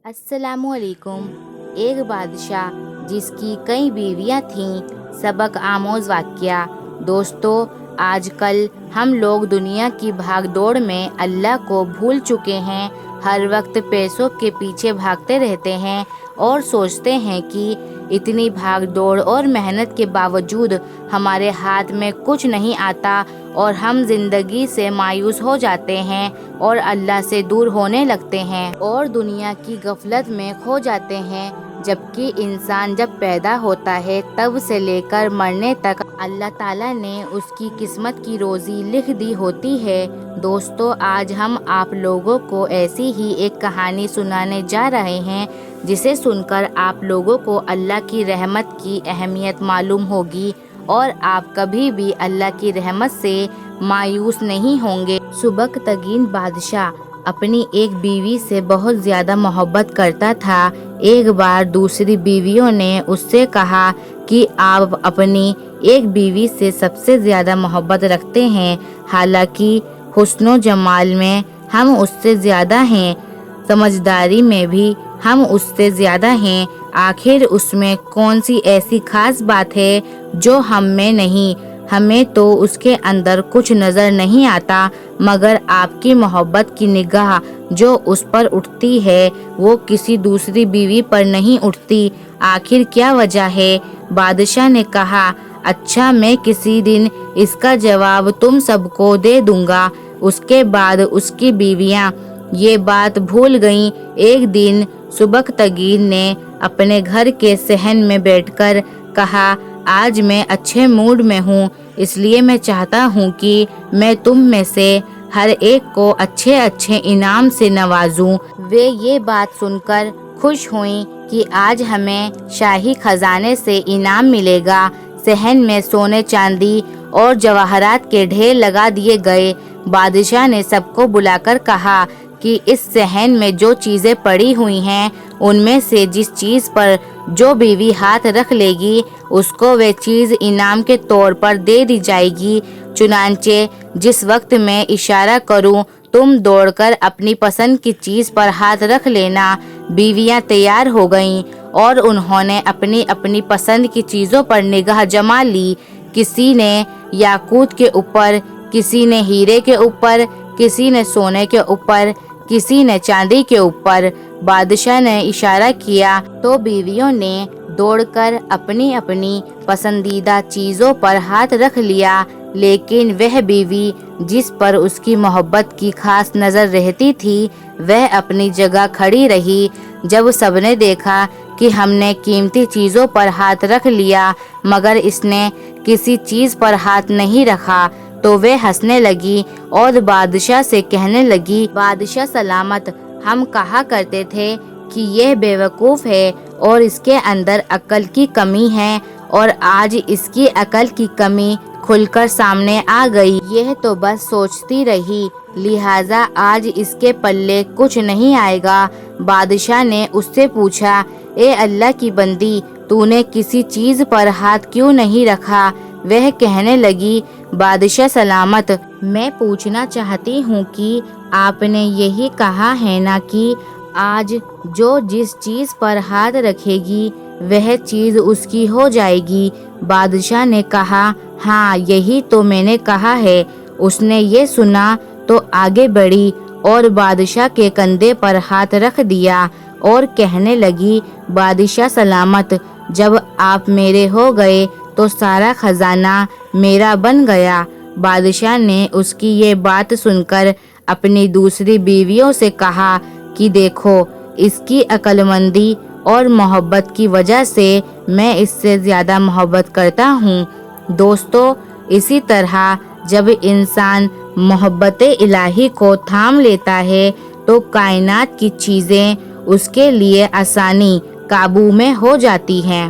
السلام علیکم۔ ایک بادشاہ جس کی کئی بیویاں تھیں، سبق آموز واقعہ۔ دوستو، آج کل ہم لوگ دنیا کی بھاگ دوڑ میں اللہ کو بھول چکے ہیں۔ ہر وقت پیسوں کے پیچھے بھاگتے رہتے ہیں اور سوچتے ہیں کہ اتنی بھاگ دوڑ اور محنت کے باوجود ہمارے ہاتھ میں کچھ نہیں آتا اور ہم زندگی سے مایوس ہو جاتے ہیں اور اللہ سے دور ہونے لگتے ہیں اور دنیا کی غفلت میں کھو جاتے ہیں۔ جبکہ انسان جب پیدا ہوتا ہے تب سے لے کر مرنے تک اللہ تعالیٰ نے اس کی قسمت کی روزی لکھ دی ہوتی ہے۔ دوستو، آج ہم آپ لوگوں کو ایسی ہی ایک کہانی سنانے جا رہے ہیں جسے سن کر آپ لوگوں کو اللہ کی رحمت کی اہمیت معلوم ہوگی اور آپ کبھی بھی اللہ کی رحمت سے مایوس نہیں ہوں گے۔ سبکتگین بادشاہ اپنی ایک بیوی سے بہت زیادہ محبت کرتا تھا۔ ایک بار دوسری بیویوں نے اس سے کہا کہ آپ اپنی ایک بیوی سے سب سے زیادہ محبت رکھتے ہیں، حالانکہ حسن و جمال میں ہم اس سے زیادہ ہیں، سمجھداری میں بھی ہم اس سے زیادہ ہیں، آخر اس میں کون سی ایسی خاص بات ہے جو ہم میں نہیں؟ ہمیں تو اس کے اندر کچھ نظر نہیں آتا، مگر آپ کی محبت کی نگاہ جو اس پر اٹھتی ہے وہ کسی دوسری بیوی پر نہیں اٹھتی، آخر کیا وجہ ہے؟ بادشاہ نے کہا، اچھا، میں کسی دن اس کا جواب تم سب کو دے دوں گا۔ اس کے بعد اس کی بیویاں یہ بات بھول گئیں۔ ایک دن سبکتگین نے اپنے گھر کے صحن میں بیٹھ کر کہا، آج میں اچھے موڈ میں ہوں، اس لیے میں چاہتا ہوں کہ میں تم میں سے ہر ایک کو اچھے اچھے انعام سے نوازوں۔ وہ یہ بات سن کر خوش ہوئیں کہ آج ہمیں شاہی خزانے سے انعام ملے گا۔ صحن میں سونے چاندی اور جواہرات کے ڈھیر لگا دیے گئے۔ بادشاہ نے سب کو بلا کر کہا کہ اس صحن میں جو چیزیں پڑی ہوئی ہیں ان میں سے جس چیز پر جو بیوی ہاتھ رکھ لے گی اس کو وہ چیز انعام کے طور پر دے دی جائے گی۔ چنانچہ جس وقت میں اشارہ کروں تم دوڑ کر اپنی پسند کی چیز پر ہاتھ رکھ لینا۔ بیویاں تیار ہو گئیں اور انہوں نے اپنی اپنی پسند کی چیزوں پر نگاہ جما لی۔ کسی نے یاقوت کے اوپر، کسی نے ہیرے کے اوپر، کسی نے سونے کے اوپر، کسی نے چاندی کے اوپر۔ بادشاہ نے اشارہ کیا تو بیویوں نے دوڑ کر اپنی اپنی پسندیدہ چیزوں پر ہاتھ رکھ لیا، لیکن وہ بیوی جس پر اس کی محبت کی خاص نظر رہتی تھی وہ اپنی جگہ کھڑی رہی۔ جب سب نے دیکھا کہ ہم نے قیمتی چیزوں پر ہاتھ رکھ لیا مگر اس نے کسی چیز پر ہاتھ نہیں رکھا تو وہ ہنسنے لگی اور بادشاہ سے کہنے لگی، بادشاہ سلامت، ہم کہا کرتے تھے کہ یہ بے وقوف ہے اور اس کے اندر عقل کی کمی ہے، اور آج اس کی عقل کی کمی کھل کر سامنے آ گئی۔ یہ تو بس سوچتی رہی، لہٰذا آج اس کے پلے کچھ نہیں آئے گا۔ بادشاہ نے اس سے پوچھا، اے اللہ کی بندی، تو نے کسی چیز پر ہاتھ کیوں نہیں رکھا؟ وہ کہنے لگی، بادشاہ سلامت، میں پوچھنا چاہتی ہوں کہ آپ نے یہی کہا ہے نا کہ آج جو جس چیز پر ہاتھ رکھے گی وہ چیز اس کی ہو جائے گی۔ بادشاہ نے کہا، ہاں، یہی تو میں نے کہا ہے۔ اس نے یہ سنا تو آگے بڑھی اور بادشاہ کے کندھے پر ہاتھ رکھ دیا اور کہنے لگی، بادشاہ سلامت، جب آپ میرے ہو گئے تو سارا خزانہ میرا بن گیا۔ بادشاہ نے اس کی یہ بات سن کر اپنی دوسری بیویوں سے کہا کہ دیکھو، اس کی عقل مندی اور محبت کی وجہ سے میں اس سے زیادہ محبت کرتا ہوں۔ دوستو، اسی طرح جب انسان محبت الہی کو تھام لیتا ہے تو کائنات کی چیزیں اس کے لیے آسانی قابو میں ہو جاتی ہیں۔